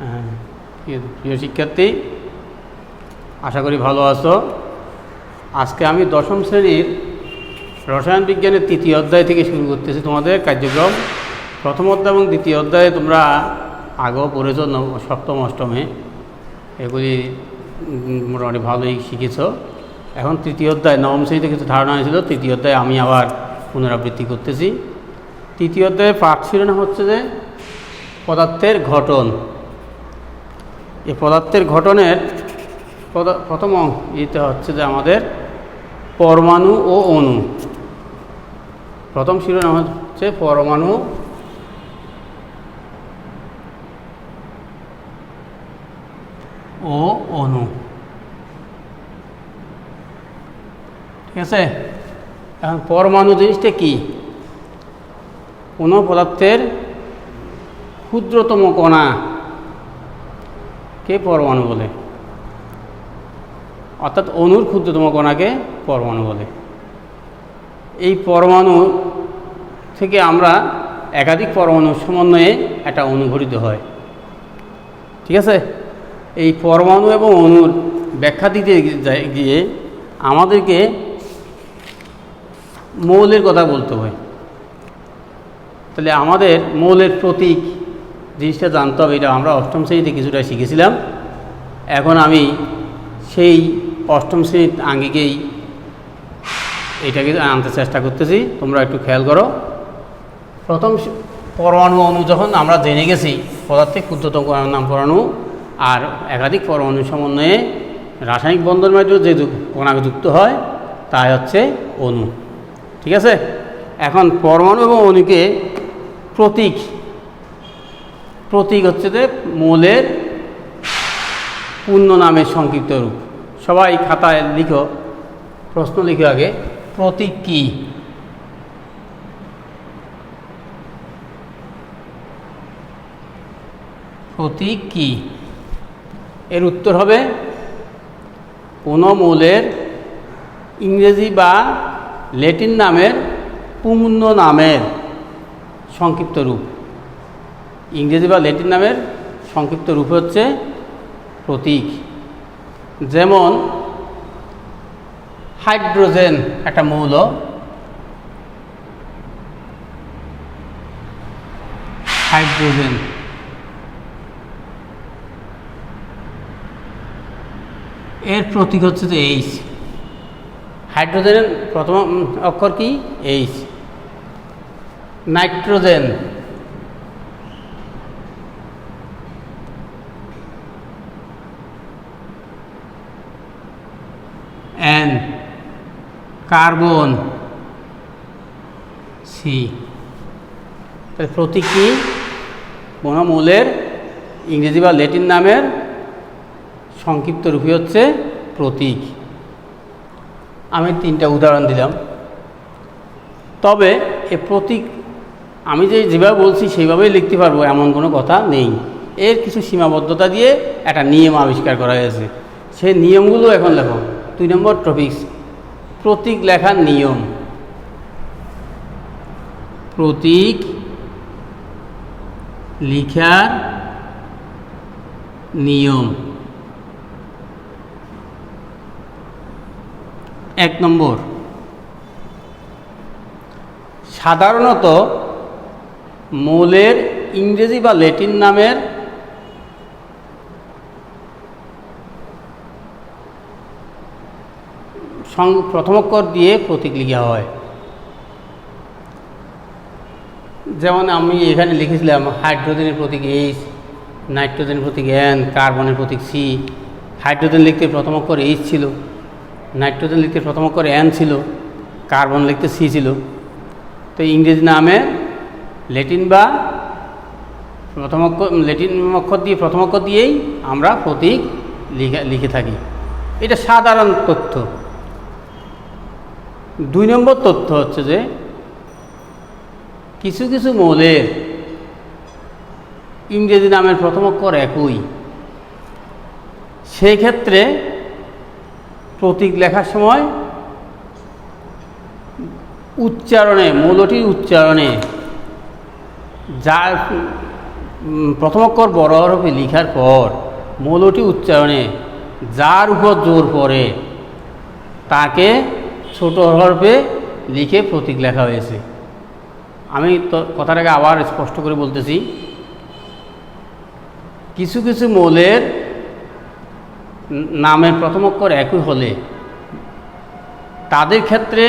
হ্যাঁ, প্রিয় শিক্ষার্থী, আশা করি ভালো আছো। আজকে আমি দশম শ্রেণীর রসায়ন বিজ্ঞানের তৃতীয় অধ্যায় থেকে শুরু করতেছি তোমাদের কার্যক্রম। প্রথম অধ্যায় এবং দ্বিতীয় অধ্যায়ে তোমরা আগেও পড়েছ, সপ্তম অষ্টমে, এগুলি মোটামুটি ভালোই শিখেছ। এখন তৃতীয় অধ্যায়, নবম শ্রেণীতে কিছু ধারণা হয়েছিল, তৃতীয় অধ্যায় আমি আবার পুনরাবৃত্তি করতেছি। তৃতীয় অধ্যায়ে পাঠ শিরোনাম হচ্ছে যে পদার্থের গঠন। এই পদার্থের গঠনের প্রথম ইতে হচ্ছে যে আমাদের পরমাণু ও অণু। প্রথম শিরোনাম হচ্ছে পরমাণু ও অণু। ঠিক আছে, এখন পরমাণু জিনিসটা কি? কোনো পদার্থের ক্ষুদ্রতম কণা কে পরমাণু বলে, অর্থাৎ অণুর ক্ষুদ্রতম কণাকে পরমাণু বলে। এই পরমাণু থেকে আমরা একাধিক পরমাণুর সমন্বয়ে একটা অণু গঠিত হয়। ঠিক আছে, এই পরমাণু এবং অণুর ব্যাখ্যা দিতে গিয়ে আমাদেরকে মৌলের কথা বলতে হয়। তাহলে আমাদের মৌলের প্রতীক জিনিসটা জানতে হবে। এটা আমরা অষ্টম শ্রেণীতে কিছুটা শিখেছিলাম। এখন আমি সেই অষ্টম শ্রেণীর আঙ্গিকেই এটাকে আনতে চেষ্টা করতেছি। তোমরা একটু খেয়াল করো। প্রথম পরমাণু অণু যখন আমরা জেনে গেছি, পদার্থের ক্ষুদ্রতম কণার নাম পরমাণু, আর একাধিক পরমাণু সমন্বয়ে রাসায়নিক বন্ধনের মাধ্যমে যে কণা যুক্ত হয় তাই হচ্ছে অণু। ঠিক আছে, এখন পরমাণু এবং অণুকে প্রতীক হচ্ছে যে মৌলের পূর্ণ নামের সংক্ষিপ্ত রূপ। সবাই খাতায় লিখো, প্রশ্ন লিখো আগে, প্রতীক কি? প্রতীক কি? এর উত্তর হবে কোনো মৌলের ইংরেজি বা ল্যাটিন নামের পূর্ণ নামের সংক্ষিপ্ত রূপ। ইংরেজি বা ল্যাটিন নামের সংক্ষিপ্ত রূপ হচ্ছে প্রতীক। যেমন হাইড্রোজেন একটা মৌল, হাইড্রোজেন এর প্রতীক হচ্ছে যে এইচ। হাইড্রোজেনের প্রথম অক্ষর কি? H. Nitrogen, N. Carbon, C. তাহলে প্রতীক কি? কোনো মৌলের ইংরেজি বা ল্যাটিন নামের সংক্ষিপ্ত রূপই হচ্ছে প্রতীক। আমি 3টা উদাহরণ দিলাম। তবে এ প্রতীক আমি যেভাবে বলছি সেইভাবেই লিখতে পারবো এমন কোনো কথা নেই। এর কিছু সীমাবদ্ধতা দিয়ে একটা নিয়ম আবিষ্কার করা হয়েছে। সেই নিয়মগুলো এখন লেখো। 2 নম্বর টপিকস, প্রতীক লেখার নিয়ম। প্রতীক লিখার নিয়ম। 1 নম্বর, সাধারণত মৌলের ইংরেজি বা ল্যাটিন নামের প্রথম অক্ষর দিয়ে প্রতীক লেখা হয়। যেমন আমি এখানে লিখেছিলাম হাইড্রোজেনের প্রতীক এইচ, নাইট্রোজেনের প্রতীক এন, কার্বনের প্রতীক সি। হাইড্রোজেন লিখতে প্রথম অক্ষর এইচ ছিল, নাইট্রোজেন লিখতে প্রথম অক্ষর এন ছিল, কার্বন লিখতে সি ছিল। তো ইংরেজি নামে ল্যাটিন বা ল্যাটিন অক্ষর দিয়ে প্রথম অক্ষর দিয়েই আমরা প্রতীক লিখে থাকি। এটা সাধারণ তথ্য। 2 নম্বর তথ্য হচ্ছে যে কিছু কিছু মৌলের ইংরেজি নামের প্রথম অক্ষর একই, সেই ক্ষেত্রে প্রতীক লেখার সময় উচ্চারণে, মৌলটির উচ্চারণে যার প্রথম অক্ষর বড় হরফে লেখার পর মৌলটি উচ্চারণে যার উপর জোর পড়ে তাকে ছোট হরফে লিখে প্রতীক লেখা হয়েছে। আমি তো কথাটাকে আবার স্পষ্ট করে বলতেছি, কিছু কিছু মৌলের নামের প্রথম অক্ষর একই হলে তাদের ক্ষেত্রে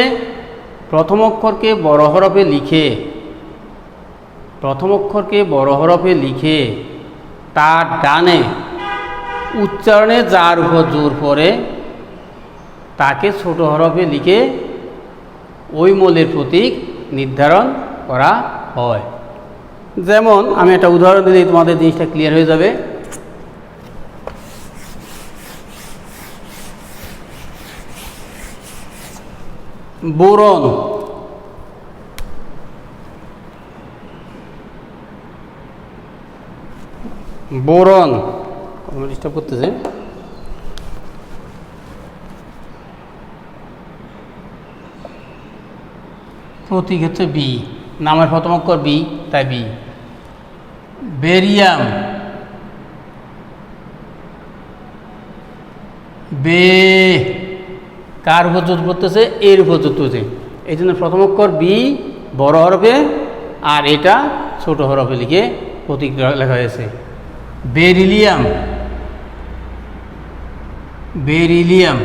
প্রথম অক্ষরকে বড় হরফে লিখে তার ডানে উচ্চারণে যার উপর জোর পড়ে তাকে ছোট হরফে লিখে ওই মৌলের প্রতীক নির্ধারণ করা হয়। যেমন আমি একটা উদাহরণ দিলেই তোমাদের জিনিসটা ক্লিয়ার হয়ে যাবে। বোরন, বোরন ডিস্টার্ব করতেছে। প্রতীক হচ্ছে বি, নামের প্রথম অক্ষর বি, তাই বি। বেরিয়াম, বে কার উপর জোর পড়তেছে? এর উপর জোর পড়তেছে, এই জন্য প্রথম অক্ষর বি বড় হরফে আর এটা ছোট হরফে লিখে প্রতীক লেখা হয়েছে। বেরিলিয়াম, বেরিলিয়াম,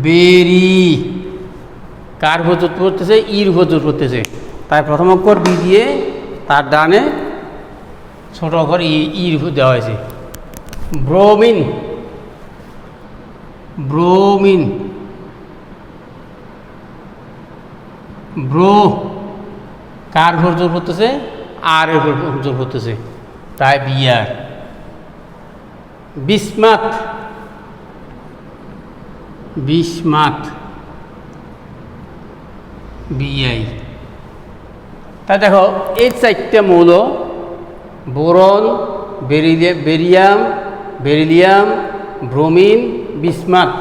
বেরি কার উপর জোর পড়তেছে? ইর উপর জোর পড়তেছে, তাই প্রথম অক্ষর বি দিয়ে তার ডানে ছোট অক্ষর ইর উপর দেওয়া হয়েছে। ব্রোমিন, ব্রোমিন, ব্রো কার উপর জোর পড়তেছে? আর এর উপর জোর পড়তেছে, তাই বিয়ার। বিসমাত, বিসমাত, বিআই। তা দেখো এই চারটে মৌল বোরন, বেরিলিয়াম, ব্রোমিন, বিসমাত,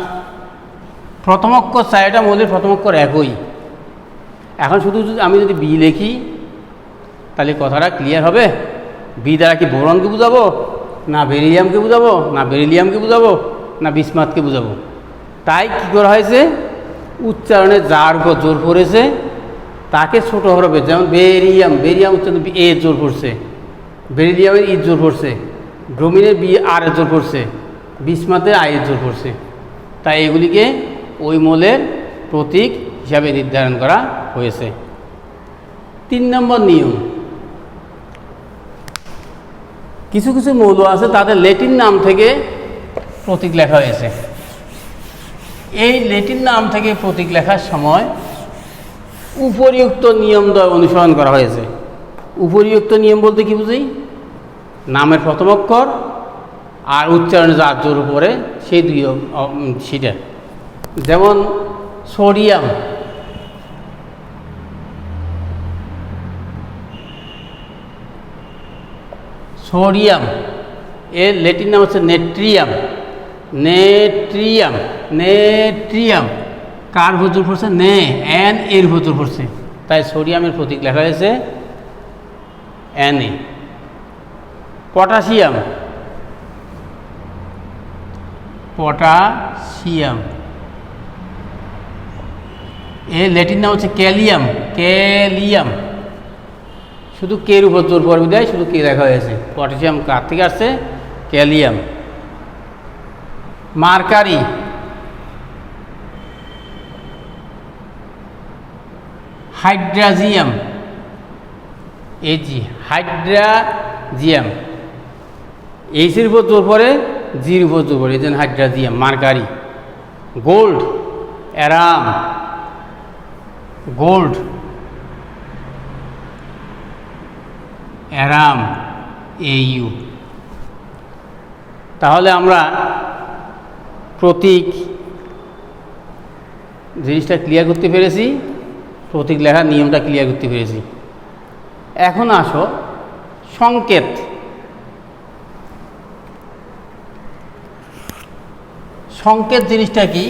প্রথম অক্ষর চারটা মৌলের প্রথম অক্ষর একই। এখন শুধু আমি যদি বি লিখি তাহলে কথাটা ক্লিয়ার হবে। বি দ্বারা কি বোরনকে বুঝাবো, না বেরিলিয়ামকে বুঝাবো, না বেরিলিয়ামকে বুঝাবো, না বিসমাতকে বুঝাবো? তাই কী করা হয়েছে? উচ্চারণে যার উপর জোর পড়েছে তাকে ছোট হরফে, যেমন বেরিয়াম, বেরিয়াম উচ্চারণ এ জোর পড়ছে, বেরিলিয়ামের ই জোর পড়ছে, ব্রোমিনের বি আর এর জোর পড়ছে, বিসমাতের আই এর জোর পড়ছে, তাই এগুলিকে ওই মৌলের প্রতীক হিসাবে নির্ধারণ করা হয়েছে। 3 নম্বর নিয়ম, কিছু কিছু মৌল আছে তাদের ল্যাটিন নাম থেকে প্রতীক লেখা হয়েছে। এই ল্যাটিন নাম থেকে প্রতীক লেখার সময় উপরিউক্ত নিয়মদ্বয় অনুসরণ করা হয়েছে। উপরিউক্ত নিয়ম বলতে কি বুঝি? নামের প্রথম অক্ষর আর উচ্চারণে যার জোর উপরে সেই দুই সেটা। যেমন সোডিয়াম, সোডিয়াম এর ল্যাটিন নাম হচ্ছে নেট্রিয়াম, নেট্রিয়াম, নেট্রিয়াম কার ভজুর পড়ছে? নে, এন এর ভজুর পড়ছে, তাই সোডিয়ামের প্রতীক লেখা হয়েছে এন এ। পটাশিয়াম, পটাশিয়াম এর ল্যাটিন নাম হচ্ছে ক্যালিয়াম, ক্যালিয়াম শুধু কের উপর জোর পড়বে দেয়, শুধু কে লেখা হয়েছে। পটাশিয়াম কার থেকে আসছে? ক্যালিয়াম। মার্কারি, হাইড্রাজিয়াম, হাইড্রাজিয়াম এইচের উপর জোর পড়ে, জির উপর জোর পড়ে, এই জন্য hydrargyrum, mercury. Gold, aurum, gold, aurum, AU. তাহলে আমরা প্রতীক জিনিসটা ক্লিয়ার করতে পেরেছি, প্রতীক লেখার নিয়মটা ক্লিয়ার করতে পেরেছি। এখন আসো সংকেত। সংকেত জিনিসটা কি?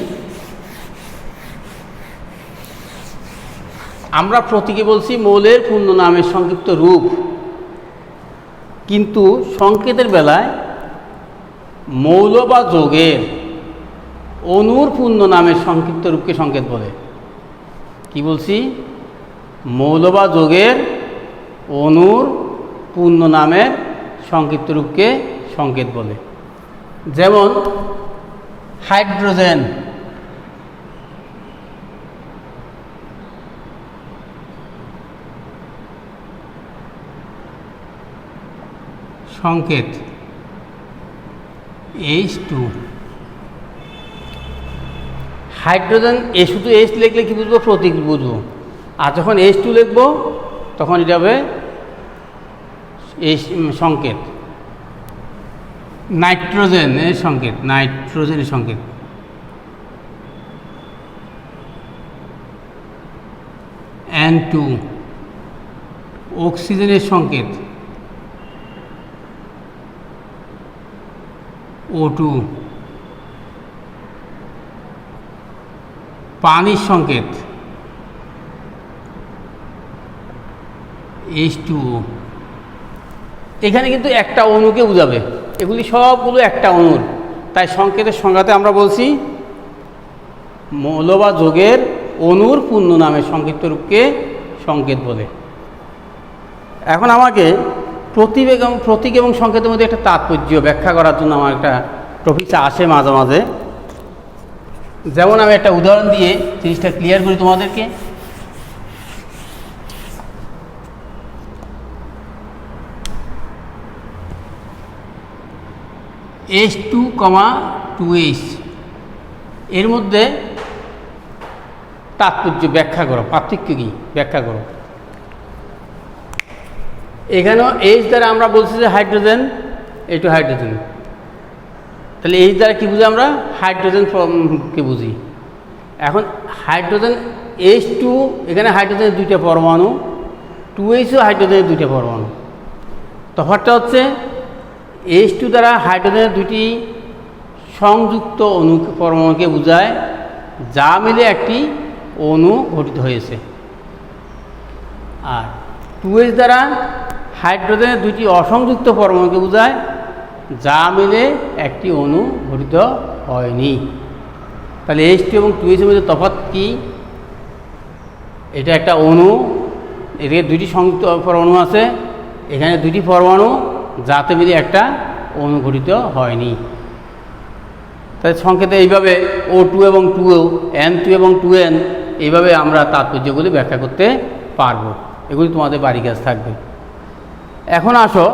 আমরা প্রতীকে বলছি মৌলের পূর্ণ নামের সংক্ষিপ্ত রূপ, কিন্তু সংকেতের বেলায় মৌল বা যৌগের অণুর পূর্ণ নামের সংক্ষিপ্ত রূপকে সংকেত বলে। কি বলছি? মৌল বা যৌগের অণুর পূর্ণ নামের সংক্ষিপ্ত রূপকে সংকেত বলে। যেমন হাইড্রোজেন, সংকেত H2। হাইড্রোজেন শুধু H লিখলে কি বুঝবো? প্রতীক বুঝবো। আর যখন H2 লিখবো তখন এটা হবে সংকেত। নাইট্রোজেনের সংকেত, নাইট্রোজেনের সংকেত। N2। অক্সিজেনের সংকেত O2। পানির সংকেত H2O। এখানে কিন্তু একটা অণুকে বোঝাবে, এগুলি সবগুলো একটা অণুর, তাই সংকেতের সংজ্ঞাতে আমরা বলছি মৌল বা যৌগের অণুর পূর্ণ নামের সংক্ষিপ্ত রূপকে সংকেত বলে। এখন আমাকে প্রতীক এবং সংকেতের মধ্যে একটা তাৎপর্য ব্যাখ্যা করার জন্য আমার একটা টপিক আসে মাঝে মাঝে। যেমন আমি একটা উদাহরণ দিয়ে জিনিসটা ক্লিয়ার করি তোমাদেরকে। H2, 2H, এর মধ্যে তাৎপর্য ব্যাখ্যা করো, পার্থক্য কি ব্যাখ্যা করো। এখানেও H দ্বারা আমরা বলছি যে হাইড্রোজেন, একটু হাইড্রোজেন, তাহলে H দ্বারা কী বুঝি? আমরা হাইড্রোজেনকে বুঝি। এখন হাইড্রোজেন H2, এখানে হাইড্রোজেনের দুইটা পরমাণু, 2Hও হাইড্রোজেনের দুইটা পরমাণু। তফাৎটা হচ্ছে H2 দ্বারা হাইড্রোজেনের দুটি সংযুক্ত অণু পরমাণুকে বোঝায়, যা মিলে একটি অণু গঠিত হয়েছে। আর 2H দ্বারা হাইড্রোজেনের দুটি অসংযুক্ত পরমাণুকে বোঝায়, যা মিলে একটি অণু গঠিত হয়নি। তাহলে H2 এবং 2H এর মধ্যে তফাৎ কি? এটা একটা অণু, এদিকে দুইটি সংযুক্ত পরমাণু আছে, এখানে দুটি পরমাণু, যাতে মিলে একটা অণু গঠিত হয়নি। তাই সংকেতে এইভাবে O2 এবং 2O, N2 এবং 2N, এইভাবে আমরা তাৎপর্যগুলি ব্যাখ্যা করতে পারবো। এগুলি তোমাদের বাড়ি কাজ থাকবে। এখন আসো,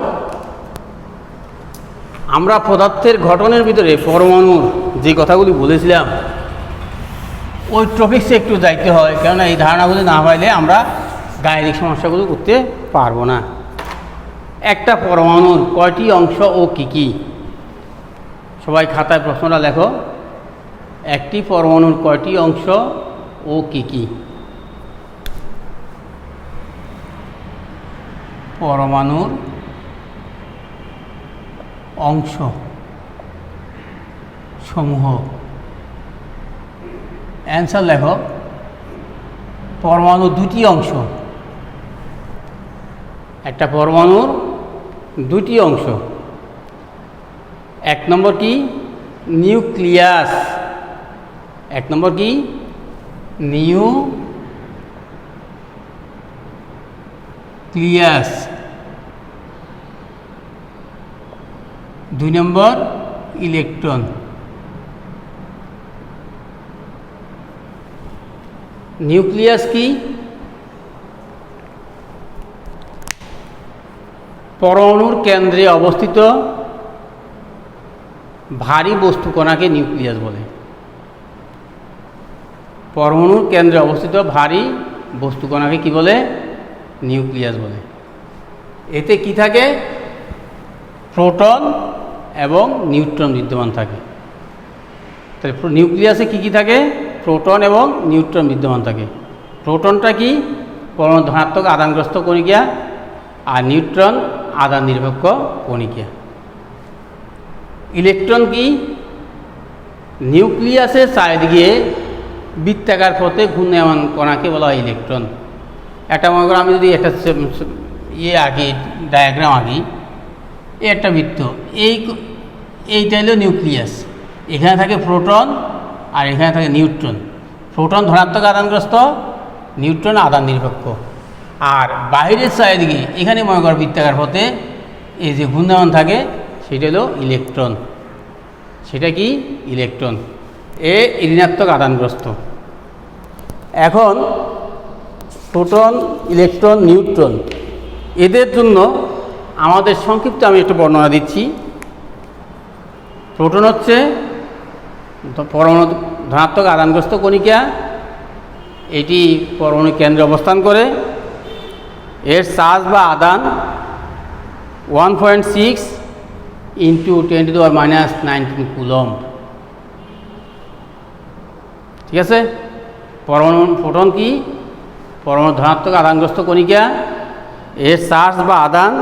আমরা পদার্থের গঠনের ভিতরে পরমাণুর যে কথাগুলি বলেছিলাম, ওই টপিক্সে একটু যাইতে হয়, কেননা এই ধারণাগুলি না পাইলে আমরা গাণিতিক সমস্যাগুলো করতে পারবো না। একটা পরমাণুর কয়টি অংশ ও কী কী? সবাই খাতায় প্রশ্নটা লেখো। একটি পরমাণুর কয়টি অংশ ও কী কী? পরমাণুর অংশ সমূহ। অ্যান্সার লেখো। পরমাণু দুটি অংশ, একটা পরমাণুর দুটি অংশ। এক নম্বর কি? নিউক্লিয়াস। এক নম্বর কি? নিউক্লিয়াস। দুই নম্বর ইলেকট্রন। নিউক্লিয়াস কি? পরমাণুর কেন্দ্রে অবস্থিত ভারী বস্তু কণাকে নিউক্লিয়াস বলে। পরমাণুর কেন্দ্রে অবস্থিত ভারী বস্তু কণাকে কি বলে? নিউক্লিয়াস বলে। এতে কি থাকে? প্রোটন এবং নিউট্রন বিদ্যমান থাকে। তাহলে নিউক্লিয়াসে কি কি থাকে? প্রোটন এবং নিউট্রন বিদ্যমান থাকে। প্রোটনটা কি? পরমাণু ধনাত্মক আধানগ্রস্ত কণিকা, আর নিউট্রন আধান নিরপেক্ষ কণিকা। ইলেকট্রন কি? নিউক্লিয়াসের চারিদিকে বৃত্তাকার পথে ঘূর্ণায়মান কণাকে বলা হয় ইলেকট্রন। একটা মনে করো আমি যদি একটা আঁকি, ডায়াগ্রাম আঁকি, এই একটা বৃত্ত, এইটা হলো নিউক্লিয়াস। এখানে থাকে প্রোটন আর এখানে থাকে নিউট্রন। প্রোটন ধনাত্মক আদানগ্রস্ত, নিউট্রন আদান নিরপেক্ষ। আর বাইরের চারিদিকে এখানে মনে করো বৃত্তাকার পথে এই যে ঘূর্ণায়মান থাকে, সেটা হলো ইলেকট্রন। সেটা কি? ইলেকট্রন। ঋণাত্মক আদানগ্রস্ত। এখন প্রোটন, ইলেকট্রন, নিউট্রন, এদের জন্য আমাদের সংক্ষিপ্ত আমি একটু বর্ণনা দিচ্ছি। প্রোটন হচ্ছে পরমাণু ধনাত্মক আদানগ্রস্ত কণিকা। এটি পরমাণু কেন্দ্রে অবস্থান করে। এর চার্জ বা আদান 1.6 × 10⁻⁻⁹ কুলম্ব। ঠিক আছে? প্রোটন কি? পরমাণু ধনাত্মক আদানগ্রস্ত কণিকা। এর চার্জ বা আদান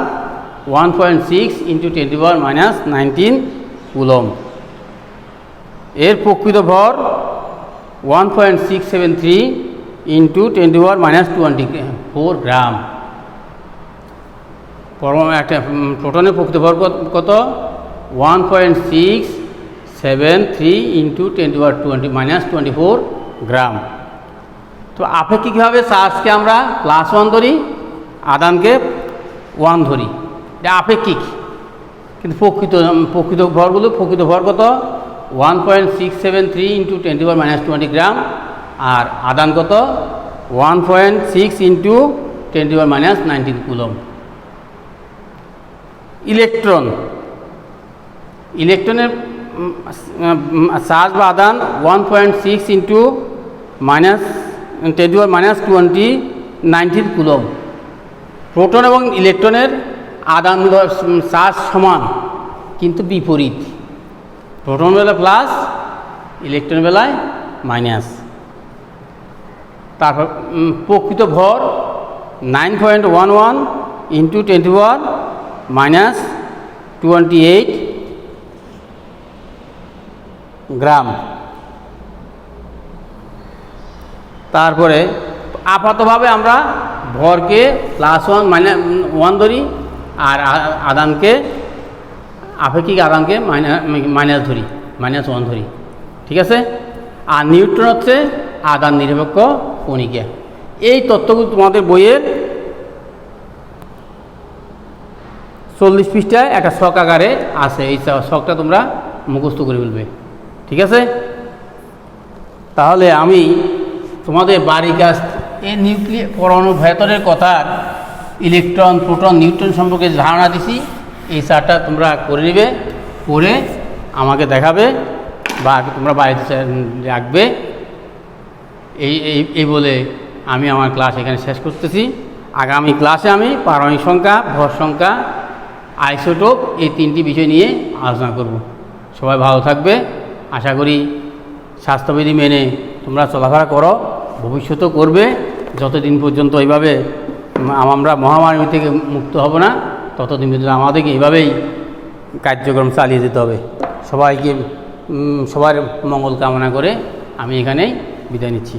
1.6 × 10⁻⁹ কুলম্ব। এর প্রকৃত ভর 1.673 × 10⁻⁻24 গ্রাম। একটা প্রোটনের প্রকৃত ভর কত? 1.673 × 10⁻⁻24 গ্রাম। তো আপেক্ষিকভাবে চার্জকে আমরা +1 ধরি, আদানকে 1 ধরি। এটা আপেক্ষিক। কিন্তু প্রকৃত ভরগুলো, প্রকৃত ভর কত? 1.673 × 10⁻⁻20 গ্রাম। আর আদান কত? 1.6 × 10⁻⁻19 কুলম্ব। ইলেকট্রনের চার্জ বা আদান 1.6 × 10⁻⁻19 কুলম্ব। প্রোটন এবং ইলেকট্রনের আদান চার্জ সমান, কিন্তু বিপরীত। প্রোটন বেলায় প্লাস, ইলেকট্রন বেলায় মাইনাস। তারপর প্রকৃত ভর 9.11 × 10⁻⁻28 গ্রাম। তারপরে আপাতভাবে আমরা ভরকে +1 -1 ধরি, আর আদানকে, আপেক্ষিক আদানকে মাইনাস ধরি, -1 ধরি। ঠিক আছে? আর নিউট্রন হচ্ছে আদান নিরপেক্ষ কণিকা। এই তথ্যগুলো তোমাদের বইয়ের 40 পৃষ্ঠায় একটা ছক আকারে আছে। এই ছকটা তোমরা মুখস্থ করে ফেলবে। ঠিক আছে? তাহলে আমি তোমাদের বাড়ির কাজ এই পরমাণুর ভেতরের কথার ইলেকট্রন, প্রোটন, নিউট্রন সম্পর্কে ধারণা দিছি। এই চারটা তোমরা করে নেবে, করে আমাকে দেখাবে বা তোমরা বাড়িতে রাখবে। এই বলে আমি আমার ক্লাস এখানে শেষ করতেছি। আগামী ক্লাসে আমি পারমাণবিক সংখ্যা, ভর সংখ্যা, আইসোটোপ, এই 3টি বিষয় নিয়ে আলোচনা করব। সবাই ভালো থাকবে। আশা করি স্বাস্থ্যবিধি মেনে তোমরা চলাফেরা করো, ভবিষ্যতেও করবে। যতদিন পর্যন্ত এইভাবে আমরা মহামারী থেকে মুক্ত হব না, ততদিন পর্যন্ত আমাদেরকে এইভাবেই কার্যক্রম চালিয়ে যেতে হবে। সবাইকে, সবার মঙ্গল কামনা করে আমি এখানেই বিদায় নিচ্ছি।